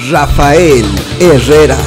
Rafael Herrera.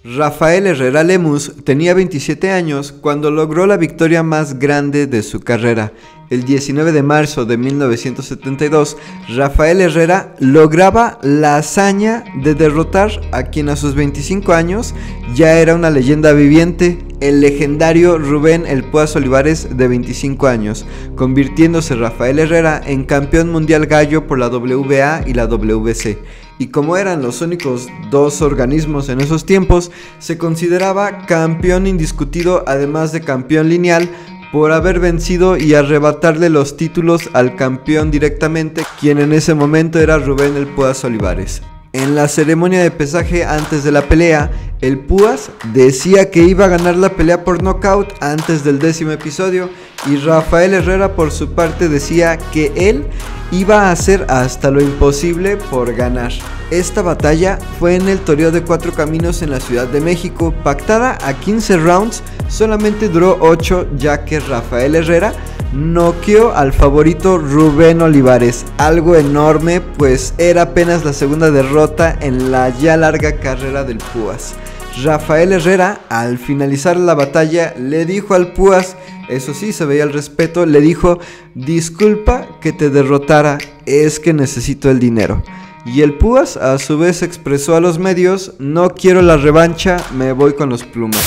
Rafael Herrera Lemus tenía 27 años cuando logró la victoria más grande de su carrera. El 19 de marzo de 1972, Rafael Herrera lograba la hazaña de derrotar a quien a sus 25 años ya era una leyenda viviente, el legendario Rubén El Púas Olivares de 25 años, convirtiéndose Rafael Herrera en campeón mundial gallo por la WBA y la WBC. Y como eran los únicos dos organismos en esos tiempos, se consideraba campeón indiscutido, además de campeón lineal, por haber vencido y arrebatarle los títulos al campeón directamente, quien en ese momento era Rubén El Púas Olivares. En la ceremonia de pesaje antes de la pelea, el Púas decía que iba a ganar la pelea por nocaut antes del 10º episodio, y Rafael Herrera por su parte decía que él iba a hacer hasta lo imposible por ganar. Esta batalla fue en el Toreo de Cuatro Caminos en la Ciudad de México, pactada a 15 rounds, solamente duró 8 ya que Rafael Herrera noqueó al favorito Rubén Olivares, algo enorme pues era apenas la segunda derrota en la ya larga carrera del Púas. Rafael Herrera, al finalizar la batalla, le dijo al Púas, eso sí, se veía el respeto, le dijo: disculpa que te derrotara, es que necesito el dinero. Y el Púas a su vez expresó a los medios: no quiero la revancha, me voy con los Plumas.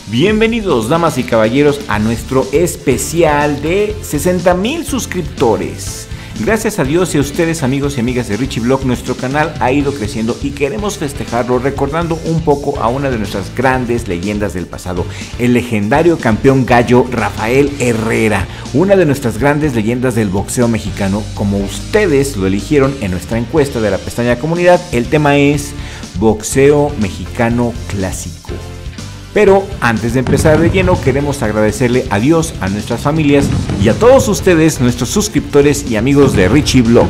Bienvenidos, damas y caballeros, a nuestro especial de 60,000 suscriptores. Gracias a Dios y a ustedes, amigos y amigas de Richie Blog, nuestro canal ha ido creciendo y queremos festejarlo recordando un poco a una de nuestras grandes leyendas del pasado, el legendario campeón gallo Rafael Herrera, una de nuestras grandes leyendas del boxeo mexicano. Como ustedes lo eligieron en nuestra encuesta de la pestaña comunidad, el tema es boxeo mexicano clásico. Pero antes de empezar de lleno, queremos agradecerle a Dios, a nuestras familias y a todos ustedes, nuestros suscriptores y amigos de Richie Blog.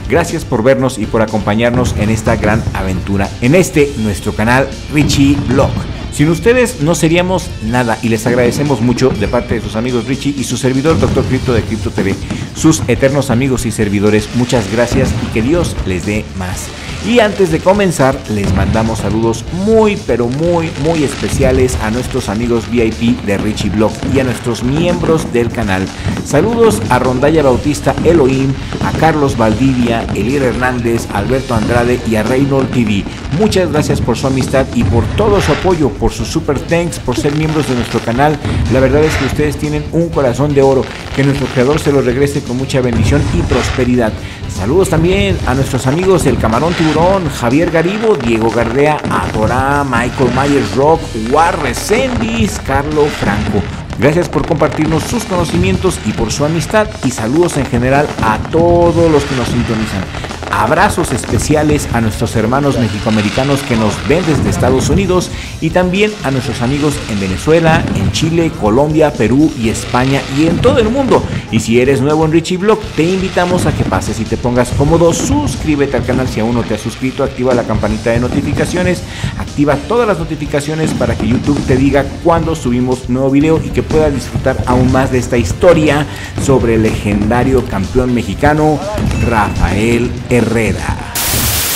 Gracias por vernos y por acompañarnos en esta gran aventura, en nuestro canal Richie Blog. Sin ustedes no seríamos nada y les agradecemos mucho de parte de sus amigos Richie y su servidor Dr. Crypto de Crypto TV, sus eternos amigos y servidores. Muchas gracias y que Dios les dé más. Y antes de comenzar, les mandamos saludos muy pero muy especiales a nuestros amigos VIP de Richie Blog y a nuestros miembros del canal. Saludos a Rondalla Bautista Elohim, a Carlos Valdivia, Elir Hernández, Alberto Andrade y a Reynold TV. Muchas gracias por su amistad y por todo su apoyo, por sus super thanks, por ser miembros de nuestro canal. La verdad es que ustedes tienen un corazón de oro, que nuestro creador se lo regrese con mucha bendición y prosperidad. Saludos también a nuestros amigos El Camarón Tiburón, Javier Garibo, Diego Gardea, Adorá, Michael Myers Rock, War Resendiz, Carlos Franco. Gracias por compartirnos sus conocimientos y por su amistad, y saludos en general a todos los que nos sintonizan. Abrazos especiales a nuestros hermanos mexicoamericanos que nos ven desde Estados Unidos y también a nuestros amigos en Venezuela, en Chile, Colombia, Perú y España y en todo el mundo. Y si eres nuevo en Richie Blog, te invitamos a que pases y te pongas cómodo. Suscríbete al canal si aún no te has suscrito, activa la campanita de notificaciones, activa todas las notificaciones para que YouTube te diga cuando subimos nuevo video y que puedas disfrutar aún más de esta historia sobre el legendario campeón mexicano Rafael Herrera.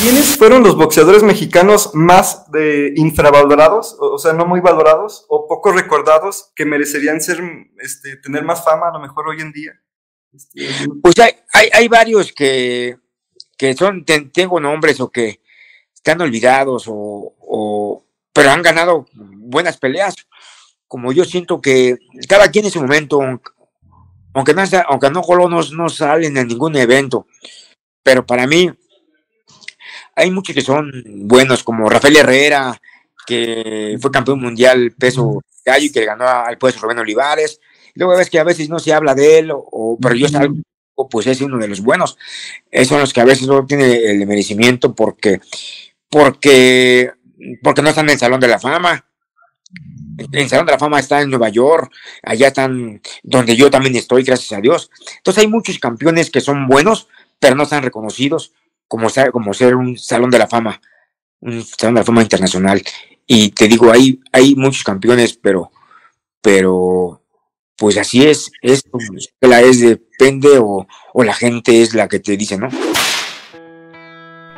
¿Quiénes fueron los boxeadores mexicanos más infravalorados, o sea, no muy valorados o poco recordados, que merecerían tener más fama a lo mejor hoy en día? Pues hay varios que son, tengo nombres o que están olvidados pero han ganado buenas peleas. Como yo siento que cada quien en su momento, aunque no salen en ningún evento, pero para mí hay muchos que son buenos, como Rafael Herrera, que fue campeón mundial peso gallo y que ganó al peso Rubén Olivares. Luego ves que a veces no se habla de él, pero yo salgo, pues es uno de los buenos. Esos son los que a veces no tienen el merecimiento porque no están en el Salón de la Fama. El Salón de la Fama está en Nueva York, allá están donde yo también estoy, gracias a Dios. Entonces hay muchos campeones que son buenos, pero no están reconocidos como ser un Salón de la Fama internacional. Y te digo, hay muchos campeones, pero pues así es depende o la gente es la que te dice, ¿no?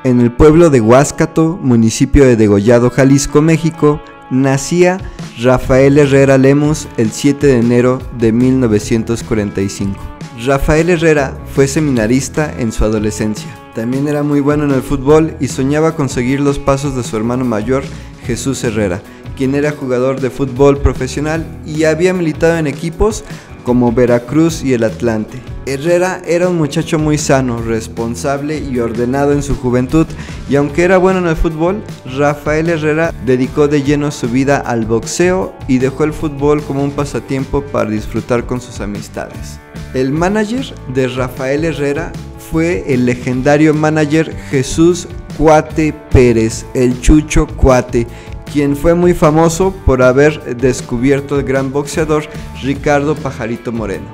En el pueblo de Huáscato, municipio de Degollado, Jalisco, México, nacía Rafael Herrera Lemus el 7 de enero de 1945. Rafael Herrera fue seminarista en su adolescencia. También era muy bueno en el fútbol y soñaba con seguir los pasos de su hermano mayor, Jesús Herrera, quien era jugador de fútbol profesional y había militado en equipos como Veracruz y el Atlante. Herrera era un muchacho muy sano, responsable y ordenado en su juventud, y aunque era bueno en el fútbol, Rafael Herrera dedicó de lleno su vida al boxeo y dejó el fútbol como un pasatiempo para disfrutar con sus amistades. El manager de Rafael Herrera fue el legendario manager Jesús Cuate Pérez, el Chucho Cuate, quien fue muy famoso por haber descubierto al gran boxeador Ricardo Pajarito Moreno.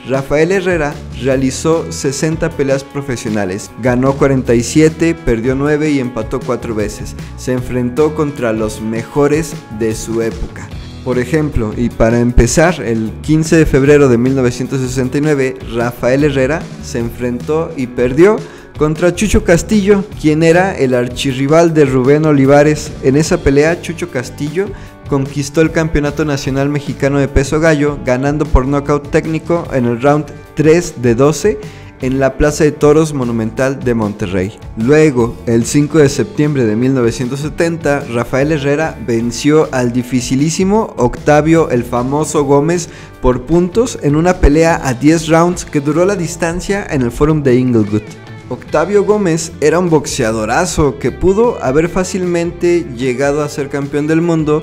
Rafael Herrera realizó 60 peleas profesionales, ganó 47, perdió 9 y empató 4 veces. Se enfrentó contra los mejores de su época. Por ejemplo, y para empezar, el 15 de febrero de 1969, Rafael Herrera se enfrentó y perdió contra Chucho Castillo, quien era el archirrival de Rubén Olivares. En esa pelea, Chucho Castillo conquistó el campeonato nacional mexicano de peso gallo, ganando por nocaut técnico en el round 3 de 12 en la Plaza de Toros Monumental de Monterrey. Luego, el 5 de septiembre de 1970, Rafael Herrera venció al dificilísimo Octavio el Famoso Gómez por puntos en una pelea a 10 rounds que duró la distancia en el Fórum de Inglewood. Octavio Gómez era un boxeadorazo que pudo haber fácilmente llegado a ser campeón del mundo,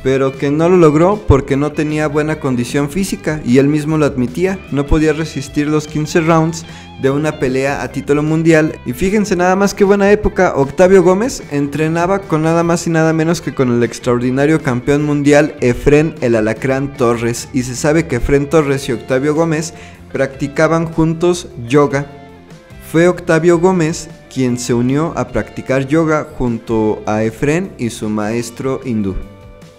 pero que no lo logró porque no tenía buena condición física y él mismo lo admitía. No podía resistir los 15 rounds de una pelea a título mundial. Y fíjense nada más qué buena época. Octavio Gómez entrenaba con nada más y nada menos que con el extraordinario campeón mundial Efrén el Alacrán Torres, y se sabe que Efrén Torres y Octavio Gómez practicaban juntos yoga. Fue Octavio Gómez quien se unió a practicar yoga junto a Efrén y su maestro hindú.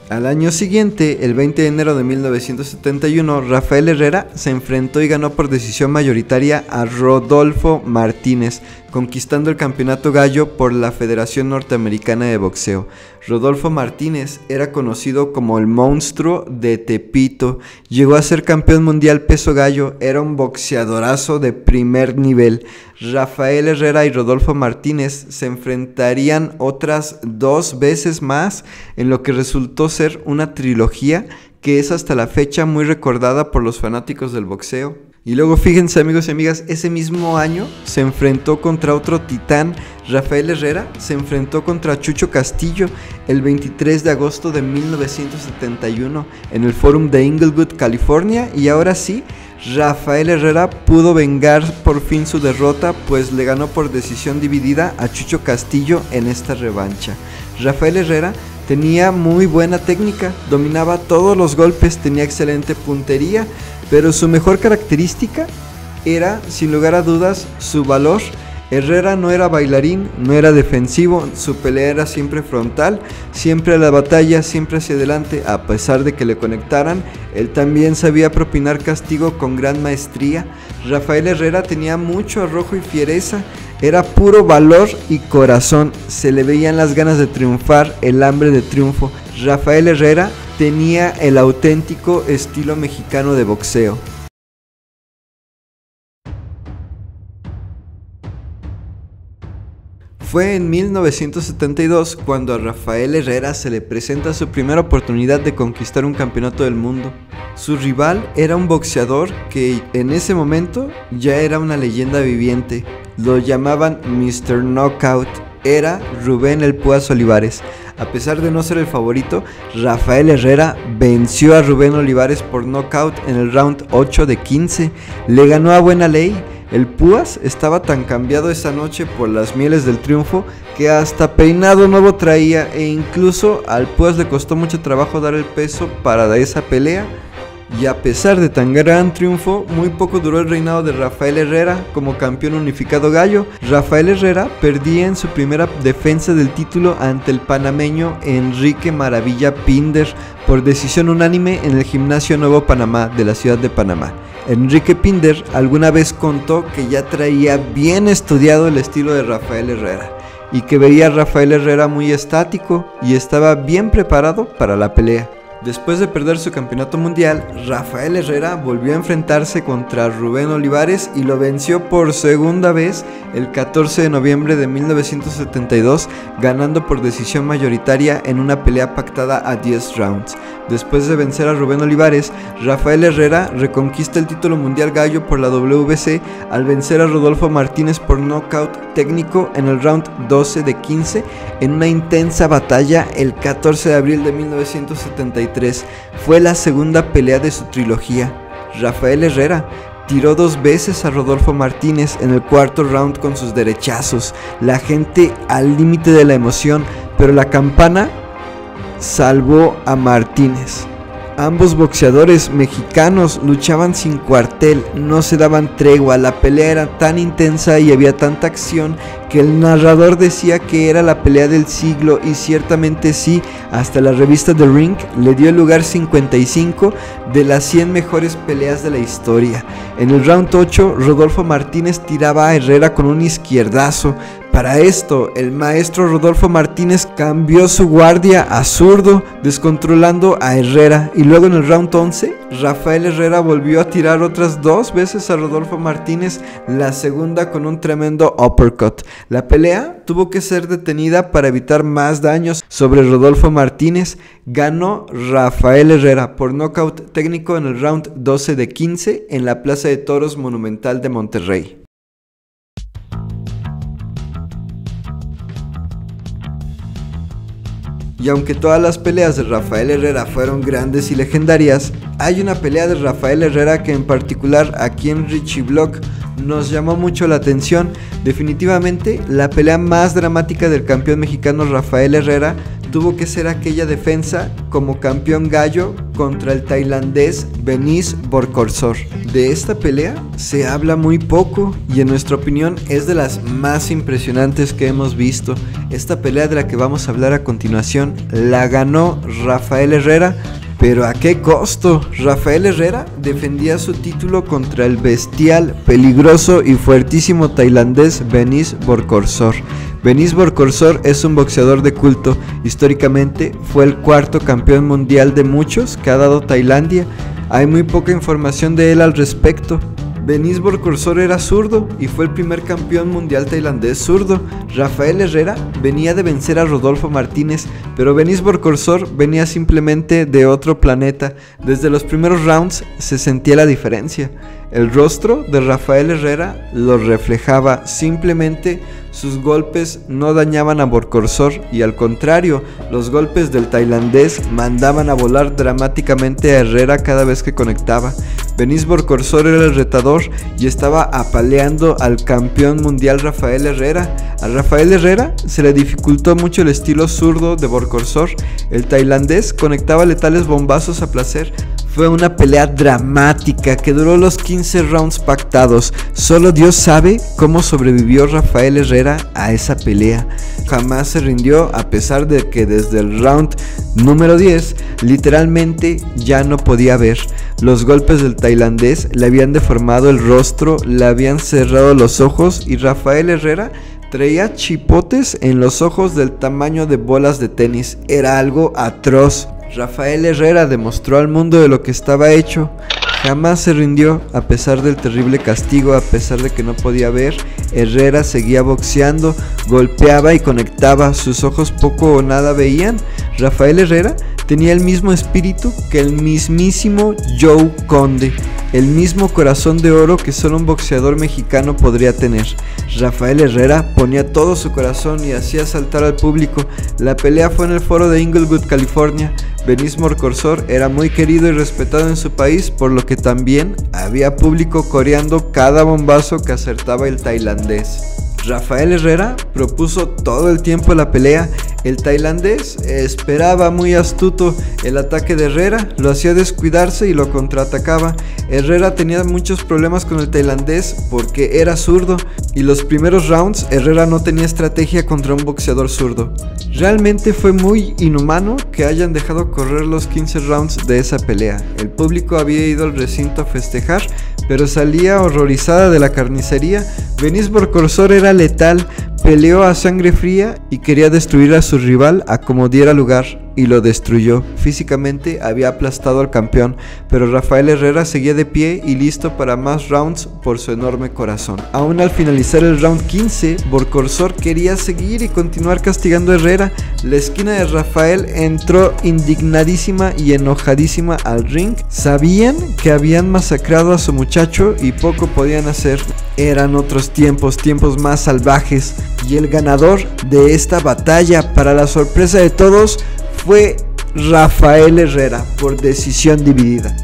Al año siguiente, el 20 de enero de 1971, Rafael Herrera se enfrentó y ganó por decisión mayoritaria a Rodolfo Martínez, conquistando el campeonato gallo por la Federación Norteamericana de Boxeo. Rodolfo Martínez era conocido como el monstruo de Tepito, llegó a ser campeón mundial peso gallo, era un boxeadorazo de primer nivel. Rafael Herrera y Rodolfo Martínez se enfrentarían otras 2 veces más, en lo que resultó ser una trilogía que es hasta la fecha muy recordada por los fanáticos del boxeo. Y luego fíjense, amigos y amigas, ese mismo año se enfrentó contra otro titán. Rafael Herrera se enfrentó contra Chucho Castillo el 23 de agosto de 1971 en el Fórum de Inglewood, California, y ahora sí, Rafael Herrera pudo vengar por fin su derrota, pues le ganó por decisión dividida a Chucho Castillo en esta revancha. Rafael Herrera tenía muy buena técnica, dominaba todos los golpes, tenía excelente puntería, pero su mejor característica era, sin lugar a dudas, su valor. Herrera no era bailarín, no era defensivo, su pelea era siempre frontal, siempre a la batalla, siempre hacia adelante. A pesar de que le conectaran, él también sabía propinar castigo con gran maestría. Rafael Herrera tenía mucho arrojo y fiereza, era puro valor y corazón, se le veían las ganas de triunfar, el hambre de triunfo. Rafael Herrera tenía el auténtico estilo mexicano de boxeo. Fue en 1972 cuando a Rafael Herrera se le presenta su primera oportunidad de conquistar un campeonato del mundo. Su rival era un boxeador que en ese momento ya era una leyenda viviente. Lo llamaban Mr. Knockout. Era Rubén el Púas Olivares. A pesar de no ser el favorito, Rafael Herrera venció a Rubén Olivares por knockout en el round 8 de 15. Le ganó a buena ley. El Púas estaba tan cambiado esa noche por las mieles del triunfo que hasta peinado nuevo traía, e incluso al Púas le costó mucho trabajo dar el peso para esa pelea, Y a pesar de tan gran triunfo, muy poco duró el reinado de Rafael Herrera como campeón unificado gallo. Rafael Herrera perdía en su primera defensa del título ante el panameño Enrique Maravilla Pinder por decisión unánime en el Gimnasio Nuevo Panamá de la ciudad de Panamá. Enrique Pinder alguna vez contó que ya traía bien estudiado el estilo de Rafael Herrera y que veía a Rafael Herrera muy estático y estaba bien preparado para la pelea. Después de perder su campeonato mundial, Rafael Herrera volvió a enfrentarse contra Rubén Olivares y lo venció por segunda vez el 14 de noviembre de 1972, ganando por decisión mayoritaria en una pelea pactada a 10 rounds. Después de vencer a Rubén Olivares, Rafael Herrera reconquista el título mundial gallo por la WBC al vencer a Rodolfo Martínez por nocaut técnico en el round 12 de 15 en una intensa batalla el 14 de abril de 1973. Fue la segunda pelea de su trilogía. Rafael Herrera tiró 2 veces a Rodolfo Martínez en el cuarto round con sus derechazos, la gente al límite de la emoción, pero la campana salvó a Martínez. Ambos boxeadores mexicanos luchaban sin cuartel, no se daban tregua, la pelea era tan intensa y había tanta acción que el narrador decía que era la pelea del siglo, y ciertamente sí. Hasta la revista The Ring le dio el lugar 55 de las 100 mejores peleas de la historia. En el round 8, Rodolfo Martínez tiraba a Herrera con un izquierdazo. Para esto, el maestro Rodolfo Martínez cambió su guardia a zurdo, descontrolando a Herrera, y luego en el round 11, Rafael Herrera volvió a tirar otras 2 veces a Rodolfo Martínez, la segunda con un tremendo uppercut. La pelea tuvo que ser detenida para evitar más daños sobre Rodolfo Martínez. Ganó Rafael Herrera por nocaut técnico en el round 12 de 15 en la Plaza de Toros Monumental de Monterrey. Y aunque todas las peleas de Rafael Herrera fueron grandes y legendarias, hay una pelea de Rafael Herrera que en particular aquí en Richie Blog nos llamó mucho la atención. Definitivamente la pelea más dramática del campeón mexicano Rafael Herrera tuvo que ser aquella defensa como campeón gallo contra el tailandés Benis Borkorsor. De esta pelea se habla muy poco y en nuestra opinión es de las más impresionantes que hemos visto. Esta pelea de la que vamos a hablar a continuación la ganó Rafael Herrera, pero ¿a qué costo? Rafael Herrera defendía su título contra el bestial, peligroso y fuertísimo tailandés Benis Borkorsor. Benis Borkorsor es un boxeador de culto. Históricamente fue el 4º campeón mundial de muchos que ha dado Tailandia. Hay muy poca información de él al respecto. Benis Borkorsor era zurdo y fue el primer campeón mundial tailandés zurdo. Rafael Herrera venía de vencer a Rodolfo Martínez, pero Benis Borkorsor venía simplemente de otro planeta. Desde los primeros rounds se sentía la diferencia. El rostro de Rafael Herrera lo reflejaba, simplemente sus golpes no dañaban a Borkorsor y al contrario, los golpes del tailandés mandaban a volar dramáticamente a Herrera cada vez que conectaba. Benis Borkorsor era el retador y estaba apaleando al campeón mundial Rafael Herrera. A Rafael Herrera se le dificultó mucho el estilo zurdo de Borkorsor. El tailandés conectaba letales bombazos a placer. Fue una pelea dramática que duró los 15 rounds pactados. Solo Dios sabe cómo sobrevivió Rafael Herrera a esa pelea. Jamás se rindió, a pesar de que desde el round número 10 literalmente ya no podía ver. Los golpes del tailandés le habían deformado el rostro, le habían cerrado los ojos y Rafael Herrera traía chipotes en los ojos del tamaño de bolas de tenis. Era algo atroz. Rafael Herrera demostró al mundo de lo que estaba hecho. Jamás se rindió, a pesar del terrible castigo, a pesar de que no podía ver. Herrera seguía boxeando, golpeaba y conectaba, sus ojos poco o nada veían. Rafael Herrera tenía el mismo espíritu que el mismísimo Joe Conde, el mismo corazón de oro que solo un boxeador mexicano podría tener. Rafael Herrera ponía todo su corazón y hacía saltar al público. La pelea fue en el foro de Inglewood, California. Benis Borkorsor era muy querido y respetado en su país, por lo que también había público coreando cada bombazo que acertaba el tailandés. Rafael Herrera propuso todo el tiempo la pelea. El tailandés esperaba muy astuto el ataque de Herrera, lo hacía descuidarse y lo contraatacaba. Herrera tenía muchos problemas con el tailandés porque era zurdo y los primeros rounds Herrera no tenía estrategia contra un boxeador zurdo. Realmente fue muy inhumano que hayan dejado correr los 15 rounds de esa pelea. El público había ido al recinto a festejar, pero salía horrorizada de la carnicería. Benis Borcorsor era letal, peleó a sangre fría y quería destruir a su rival a como diera lugar, y lo destruyó. Físicamente había aplastado al campeón, pero Rafael Herrera seguía de pie y listo para más rounds por su enorme corazón. Aún al finalizar el round 15, Borcorsor quería seguir y continuar castigando a Herrera. La esquina de Rafael entró indignadísima y enojadísima al ring. Sabían que habían masacrado a su muchacho y poco podían hacer. Eran otros tiempos, tiempos más salvajes, y el ganador de esta batalla, para la sorpresa de todos, fue Rafael Herrera por decisión dividida.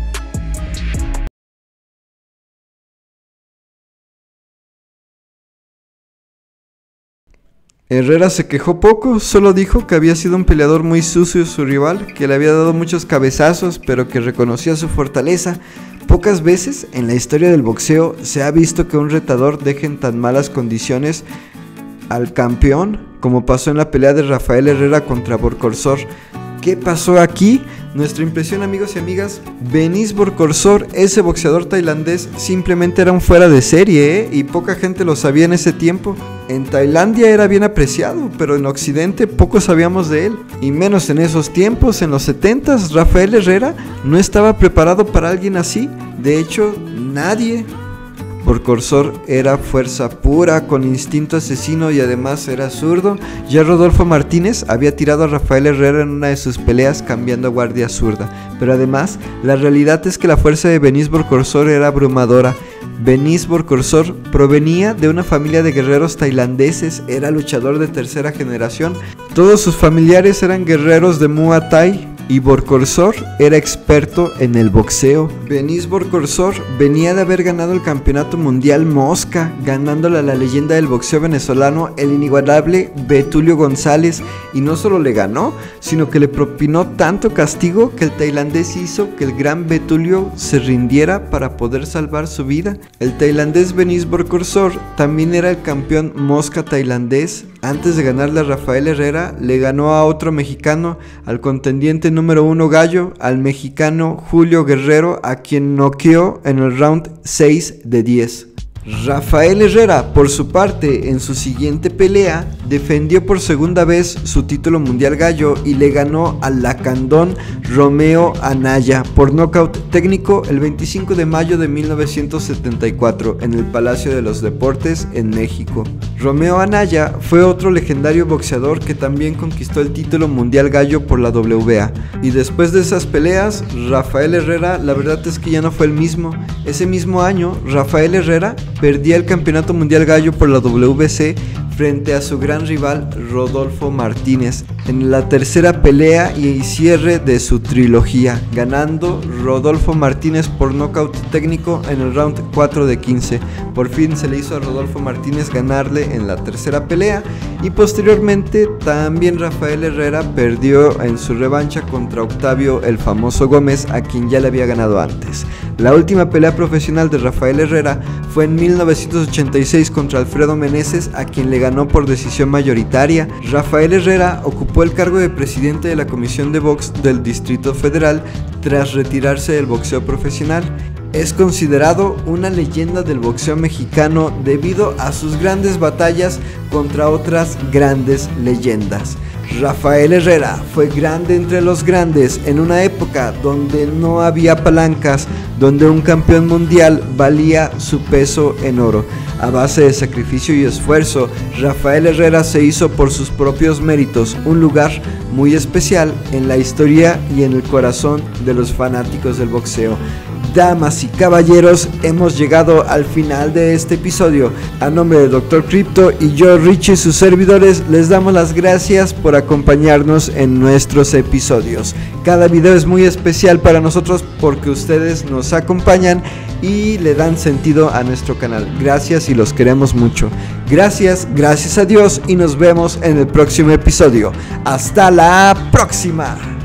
Herrera se quejó poco, solo dijo que había sido un peleador muy sucio su rival, que le había dado muchos cabezazos, pero que reconocía su fortaleza. Pocas veces en la historia del boxeo se ha visto que un retador deje en tan malas condiciones al campeón, como pasó en la pelea de Rafael Herrera contra Borcorsor. ¿Qué pasó aquí? Nuestra impresión, amigos y amigas: Benis Borcorsor, ese boxeador tailandés, simplemente era un fuera de serie, y poca gente lo sabía en ese tiempo. En Tailandia era bien apreciado, pero en Occidente poco sabíamos de él, y menos en esos tiempos. En los 70s, Rafael Herrera no estaba preparado para alguien así. De hecho, nadie. Borcorsor era fuerza pura, con instinto asesino, y además era zurdo. Ya Rodolfo Martínez había tirado a Rafael Herrera en una de sus peleas cambiando a guardia zurda. Pero además, la realidad es que la fuerza de Benis Borcorsor era abrumadora. Benis Borcorsor provenía de una familia de guerreros tailandeses, era luchador de tercera generación. Todos sus familiares eran guerreros de Muay Thai, y Borcorsor era experto en el boxeo. Benis Borcorsor venía de haber ganado el campeonato mundial Mosca, ganándole a la leyenda del boxeo venezolano, el inigualable Betulio González, y no solo le ganó, sino que le propinó tanto castigo que el tailandés hizo que el gran Betulio se rindiera para poder salvar su vida. El tailandés Benis Borcorsor también era el campeón Mosca tailandés. Antes de ganarle a Rafael Herrera, le ganó a otro mexicano, al contendiente número 1 Gallo, al mexicano Julio Guerrero, a quien noqueó en el round 6 de 10. Rafael Herrera, por su parte, en su siguiente pelea, defendió por segunda vez su título mundial gallo y le ganó al lacandón Romeo Anaya por nocaut técnico el 25 de mayo de 1974 en el Palacio de los Deportes en México. Romeo Anaya fue otro legendario boxeador que también conquistó el título mundial gallo por la WBA. Y después de esas peleas, Rafael Herrera, la verdad es que ya no fue el mismo. Ese mismo año, Rafael Herrera perdía el campeonato mundial gallo por la WBC frente a su gran rival Rodolfo Martínez en la tercera pelea y cierre de su trilogía, ganando Rodolfo Martínez por nocaut técnico en el round 4 de 15. Por fin se le hizo a Rodolfo Martínez ganarle en la tercera pelea, y posteriormente también Rafael Herrera perdió en su revancha contra Octavio el Famoso Gómez, a quien ya le había ganado antes. La última pelea profesional de Rafael Herrera fue en 1986 contra Alfredo Meneses, a quien le ganó por decisión mayoritaria. Rafael Herrera ocupó el cargo de presidente de la Comisión de Box del Distrito Federal tras retirarse del boxeo profesional. Es considerado una leyenda del boxeo mexicano debido a sus grandes batallas contra otras grandes leyendas. Rafael Herrera fue grande entre los grandes en una época donde no había palancas, donde un campeón mundial valía su peso en oro. A base de sacrificio y esfuerzo, Rafael Herrera se hizo por sus propios méritos un lugar muy especial en la historia y en el corazón de los fanáticos del boxeo. Damas y caballeros, hemos llegado al final de este episodio. A nombre de Dr. Crypto y yo, Richie, sus servidores, les damos las gracias por acompañarnos en nuestros episodios. Cada video es muy especial para nosotros porque ustedes nos acompañan y le dan sentido a nuestro canal. Gracias y los queremos mucho. Gracias a Dios y nos vemos en el próximo episodio. Hasta la próxima.